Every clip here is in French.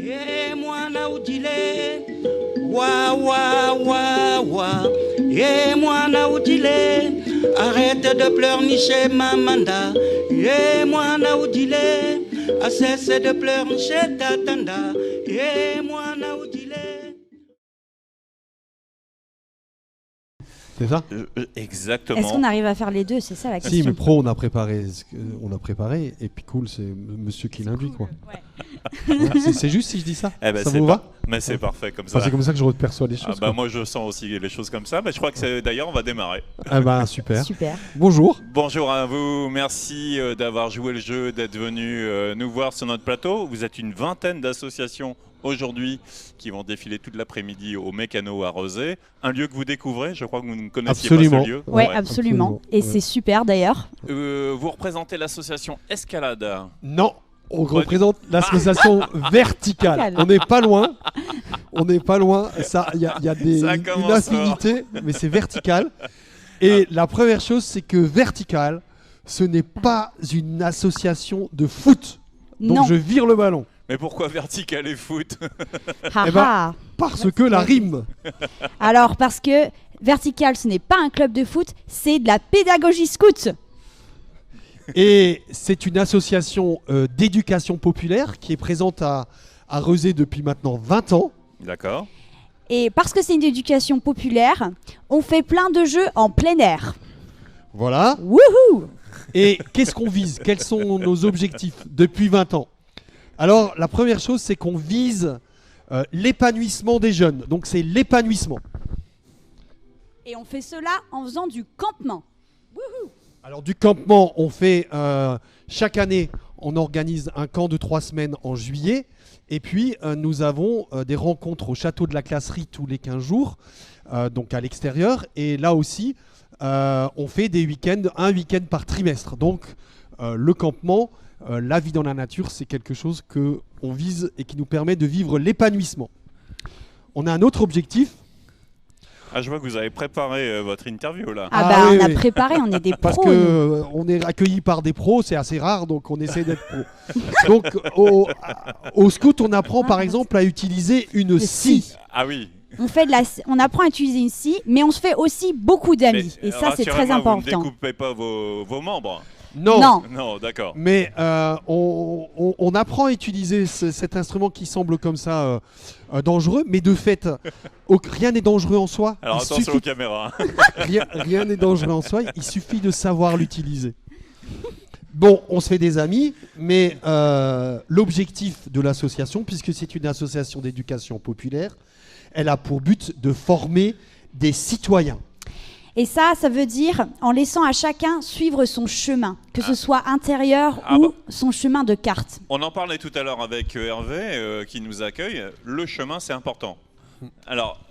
Et moi naoudile, wa wa wa wa. Et moi naoudile, arrête de pleurnicher mamanda. Et moi naoudile, a cessé de pleurnicher tatanda. Et moi naoudile. C'est ça? Exactement. Est-ce qu'on arrive à faire les deux? C'est ça la question. Si, mais pro, on a préparé, et puis cool, c'est monsieur qui l'induit, quoi. Ouais. Ouais, c'est juste si je dis ça? Eh ben, ça vous va? Mais c'est parfait comme ça. Enfin, c'est comme ça que je perçois les choses. Moi je sens aussi les choses comme ça, mais je crois que d'ailleurs on va démarrer. Ah bah super. Super. Bonjour. Bonjour à vous, merci d'avoir joué le jeu, d'être venu nous voir sur notre plateau. Vous êtes une vingtaine d'associations aujourd'hui qui vont défiler toute l'après-midi au Mécano à Rezé. Un lieu que vous découvrez, je crois que vous ne connaissiez Absolument. pas ce lieu. Ouais, absolument. Et c'est super d'ailleurs. Vous représentez l'association Escalade. Non, on représente l'association Verticale. On n'est pas loin. On n'est pas loin. Il y a une affinité, mais c'est Vertical. Et la première chose, c'est que Vertical, ce n'est pas une association de foot. Donc Non. je vire le ballon. Mais pourquoi Vertical et foot? Ha, Eh ben, ha. Parce que la rime. Alors, parce que Vertical, ce n'est pas un club de foot, c'est de la pédagogie scout. Et c'est une association d'éducation populaire qui est présente à Rezé depuis maintenant 20 ans. D'accord. Et parce que c'est une éducation populaire, on fait plein de jeux en plein air. Voilà. Wouhou! Et qu'est-ce qu'on vise? Quels sont nos objectifs depuis 20 ans? Alors, la première chose, c'est qu'on vise l'épanouissement des jeunes. Donc, c'est l'épanouissement. Et on fait cela en faisant du campement. Wouhou! Alors, du campement, on fait chaque année, on organise un camp de 3 semaines en juillet. Et puis, nous avons des rencontres au château de la Classerie tous les 15 jours, donc à l'extérieur. Et là aussi, on fait des week-ends, un week-end par trimestre. Donc, le campement, la vie dans la nature, c'est quelque chose qu'on vise et qui nous permet de vivre l'épanouissement. On a un autre objectif. Ah, je vois que vous avez préparé votre interview là. Oui, On a oui. préparé, on est des pros. Parce que on est accueilli par des pros, c'est assez rare, donc on essaie d'être pro. Donc au scout, on apprend par exemple à utiliser une scie. Ah oui. On apprend à utiliser une scie, mais on se fait aussi beaucoup d'amis. Et ça, c'est très rassurez-moi, important. Vous ne découpez pas vos membres. Non. Non, d'accord. Mais on apprend à utiliser cet instrument qui semble comme ça dangereux, mais de fait, rien n'est dangereux en soi. Alors attention aux caméras. Rien n'est dangereux en soi, il suffit de savoir l'utiliser. Bon, on se fait des amis, mais l'objectif de l'association, puisque c'est une association d'éducation populaire, elle a pour but de former des citoyens. Et ça veut dire en laissant à chacun suivre son chemin, que ce soit intérieur ou son chemin de carte. On en parlait tout à l'heure avec Hervé qui nous accueille. Le chemin, c'est important. Alors,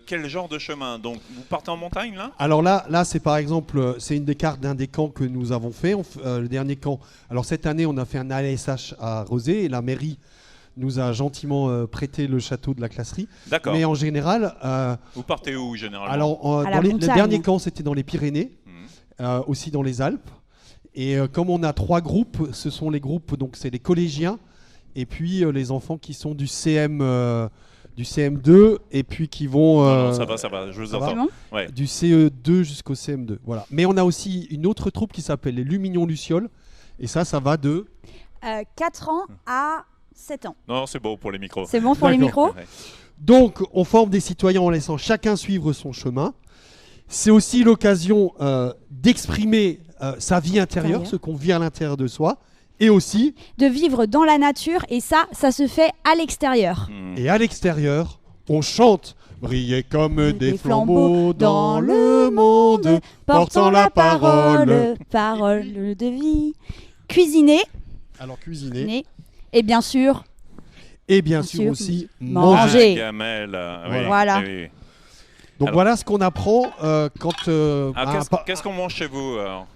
quel genre de chemin? Donc, vous partez en montagne là? Alors là, c'est par exemple, c'est une des cartes d'un des camps que nous avons fait. Le dernier camp. Alors cette année, on a fait un ASH à Rezé et la mairie nous a gentiment prêté le château de la Classerie. D'accord. Mais en général, vous partez où généralement? alors le dernier camp, c'était dans les Pyrénées, aussi dans les Alpes. Et comme on a 3 groupes, ce sont les groupes, donc c'est les collégiens et puis les enfants qui sont du du CM2 et puis qui vont non, ça va, je vous entends. Ouais. Du CE2 jusqu'au CM2. Voilà. Mais on a aussi une autre troupe qui s'appelle les Lumignons Lucioles et ça va de 4 ans à 7 ans. Non, c'est bon pour les micros. C'est bon pour les micros? Ouais. Donc, on forme des citoyens en laissant chacun suivre son chemin. C'est aussi l'occasion d'exprimer sa vie intérieure, ce qu'on vit à l'intérieur de soi, et aussi de vivre dans la nature, et ça se fait à l'extérieur. Et à l'extérieur, on chante « Briller comme des flambeaux dans le monde, portant la parole. » Parole de vie. Cuisiner. Alors, cuisiner. Et bien sûr... Et bien sûr aussi manger. Gamelle, oui, Voilà. oui. Donc alors, voilà ce qu'on apprend quand... qu'est-ce qu'on mange chez vous alors?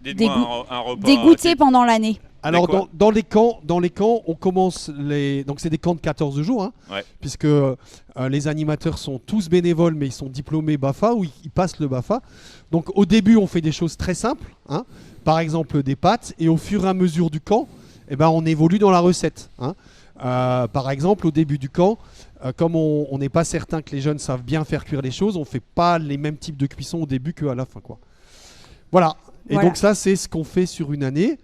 Dites-moi un repas. Des goûters pendant l'année. Alors dans les camps, on commence donc c'est des camps de 14 jours, hein, puisque les animateurs sont tous bénévoles, mais ils sont diplômés BAFA ou ils passent le BAFA. Donc au début, on fait des choses très simples, hein, par exemple des pâtes, et au fur et à mesure du camp, on évolue dans la recette. Hein. Par exemple, au début du camp, comme on n'est pas certain que les jeunes savent bien faire cuire les choses, on fait pas les mêmes types de cuisson au début qu'à la fin, quoi. Voilà. Et donc ça, c'est ce qu'on fait sur une année.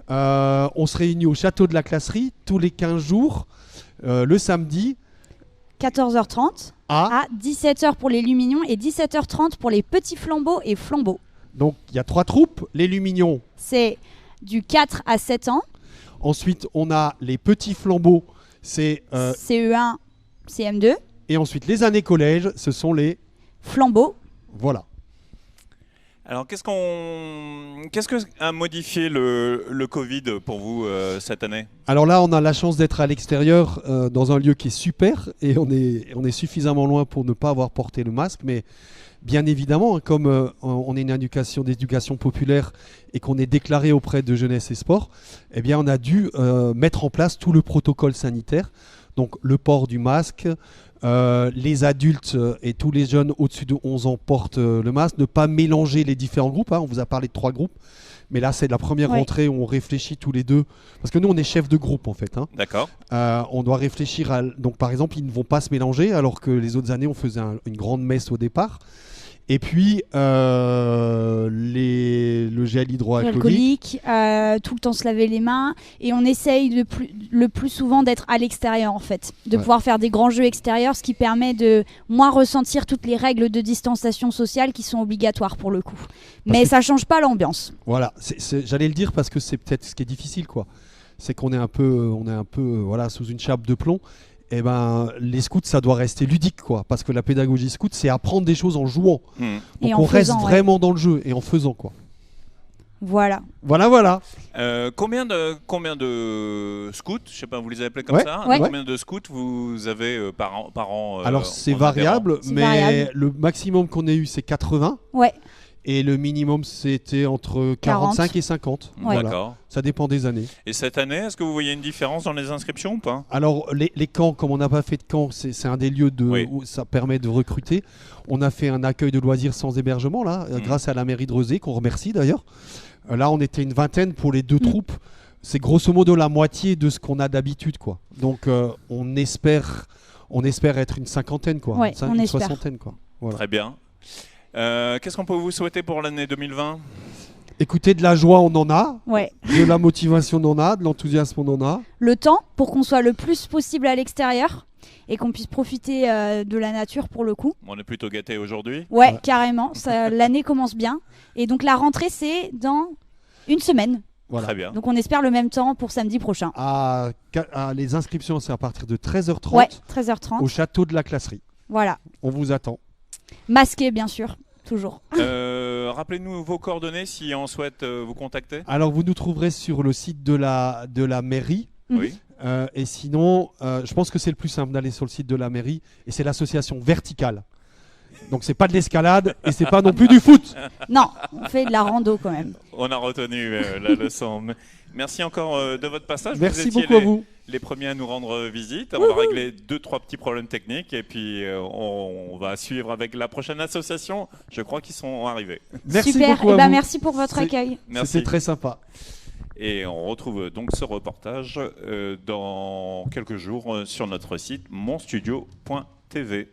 On se réunit au château de la Classerie tous les 15 jours, le samedi. 14h30 à 17h pour les lumignons et 17h30 pour les petits flambeaux et flambeaux. Donc il y a 3 troupes. Les lumignons, c'est du 4 à 7 ans. Ensuite, on a les petits flambeaux, c'est CE1, CM2. Et ensuite, les années collège, ce sont les flambeaux. Voilà. Alors, qu'est-ce que a modifié le Covid pour vous cette année? Alors là, on a la chance d'être à l'extérieur dans un lieu qui est super et on est suffisamment loin pour ne pas avoir porté le masque. Mais bien évidemment, comme on est une d'éducation populaire et qu'on est déclaré auprès de Jeunesse et Sport, eh bien, on a dû mettre en place tout le protocole sanitaire. Donc le port du masque, les adultes et tous les jeunes au-dessus de 11 ans portent le masque, ne pas mélanger les différents groupes, hein. On vous a parlé de 3 groupes, mais là c'est la première rentrée où on réfléchit tous les deux, parce que nous on est chef de groupe en fait, hein. D'accord. On doit réfléchir à... Donc par exemple ils ne vont pas se mélanger, alors que les autres années on faisait une grande messe au départ. Et puis le gel hydroalcoolique. Tout le temps se laver les mains. Et on essaye le plus souvent d'être à l'extérieur en fait. De pouvoir faire des grands jeux extérieurs, ce qui permet de moins ressentir toutes les règles de distanciation sociale qui sont obligatoires pour le coup. Mais ça change pas l'ambiance. Voilà, j'allais le dire parce que c'est peut-être ce qui est difficile, quoi. C'est qu'on est un peu, voilà, sous une chape de plomb. Eh ben, les scouts, ça doit rester ludique, quoi, parce que la pédagogie scout, c'est apprendre des choses en jouant. Donc et on reste vraiment dans le jeu et en faisant, quoi. Voilà. Voilà. Combien de scouts, je sais pas, vous les appelez comme ça, hein, combien de scouts vous avez par an Alors c'est variable, mais le maximum qu'on ait eu, c'est 80. Ouais. Et le minimum, c'était entre 45 et 50. Ouais. Voilà. D'accord. Ça dépend des années. Et cette année, est-ce que vous voyez une différence dans les inscriptions ou pas? Alors, les camps, comme on n'a pas fait de camp, c'est un des lieux où ça permet de recruter. On a fait un accueil de loisirs sans hébergement, là, grâce à la mairie de Rezé, qu'on remercie d'ailleurs. Là, on était une vingtaine pour les 2 troupes. C'est grosso modo la moitié de ce qu'on a d'habitude, quoi. Donc, on espère être une cinquantaine, quoi. Ouais, une soixantaine, quoi. Voilà. Très bien. Qu'est-ce qu'on peut vous souhaiter pour l'année 2020? Écoutez, de la joie, on en a. Ouais. De la motivation, on en a. De l'enthousiasme, on en a. Le temps, pour qu'on soit le plus possible à l'extérieur et qu'on puisse profiter de la nature pour le coup. On est plutôt gâtés aujourd'hui. Ouais, carrément. L'année commence bien. Et donc la rentrée, c'est dans une semaine. Voilà. Très bien. Donc on espère le même temps pour samedi prochain. Les inscriptions, c'est à partir de 13h30. Ouais, 13h30. Au château de la Classerie. Voilà. On vous attend. Masqué, bien sûr. Toujours. Rappelez-nous vos coordonnées si on souhaite vous contacter. Alors vous nous trouverez sur le site de la mairie. Oui. Et sinon, je pense que c'est le plus simple d'aller sur le site de la mairie. Et c'est l'association Verticale. Donc c'est pas de l'escalade et c'est pas non plus du foot. Non, on fait de la rando quand même. On a retenu la leçon. Merci encore de votre passage. Merci beaucoup à vous. Les premiers à nous rendre visite. On va régler 2-3 petits problèmes techniques et puis on va suivre avec la prochaine association. Je crois qu'ils sont arrivés. Merci Super. beaucoup à vous. Merci pour votre accueil. Merci. C'était très sympa. Et on retrouve donc ce reportage dans quelques jours sur notre site monstudio.tv.